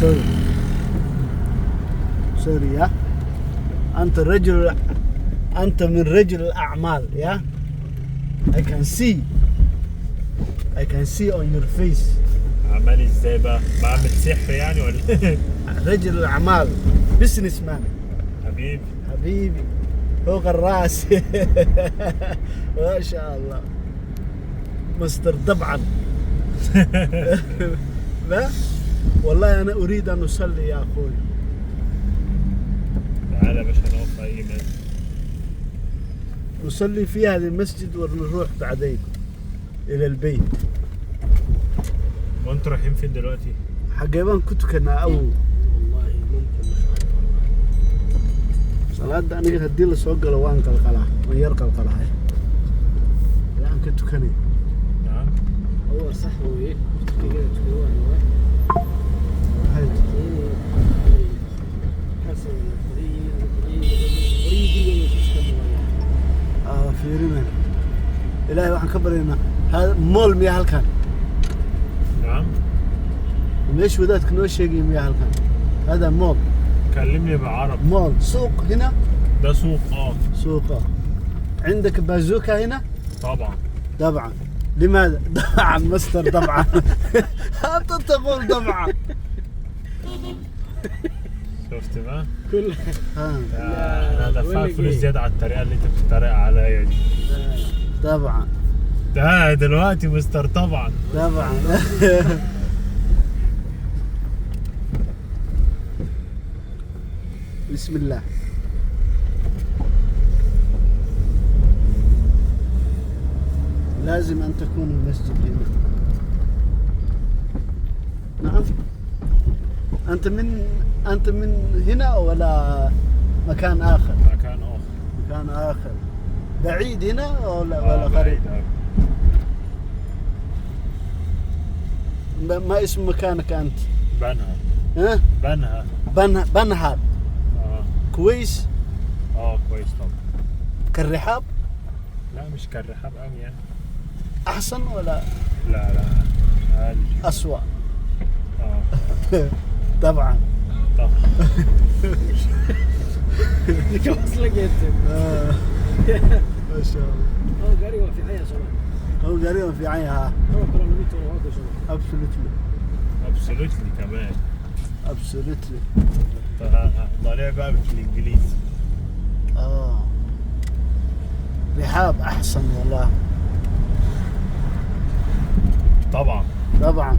سوري سوري يا أنت من رجل الأعمال يا I can see on your face. عمال ازاي بقى؟ بعمل سحر يعني ولا ايه؟ رجل الأعمال بزنس مان حبيبي فوق الراس. ما شاء الله مستر طبعا. لا والله أنا أريد أن أصلي يا أخوي. تعالى يا باشا نقف في أي مسجد نصلي في هذا المسجد ونروح بعدين إلى البيت. وانتوا رايحين فين دلوقتي؟ حقيقة كنت كنا أو والله ممكن مش عارف صلاة أنا هدي له سوق لوان قلقلة ويرقى القلقلة الآن كنت كني نعم هو صح هو ايه كده تقول هاي في رمال إلهي وحن كبرنا هذا مول مياه هالكان. نعم ليش وداتك نوش شيء مياه هالكان هذا مول. كلمني بعربي. مول سوق هنا ده سوق سوق عندك بازوكا هنا طبعا لماذا طبعا مستر طبعا. أنت تقول طبعا. شفت بقى؟ كل انا دفعت فلوس زيادة على الطريقة اللي انت بتتريق عليا دي. طبعا ده دلوقتي مستر طبعا. بسم الله. لازم أن تكون المسجد هنا. نعم أنت من هنا ولا مكان آخر؟ مكان آخر بعيد هنا ولا قريب؟ ما اسم مكانك أنت؟ بنها. ها؟ بنها. كويس؟ كويس طبعا. كالرحاب؟ لا مش كالرحاب قوي يعني. أحسن ولا؟ لا أقل. أسوأ. طبعا. ديك وصلك انت. ما شاء الله. هو قريبا في عيا شباب. هو قريبا في عيا. Absolutely كمان. Absolutely. ضليع بقى بالانجليزي. رحاب احسن والله. طبعا.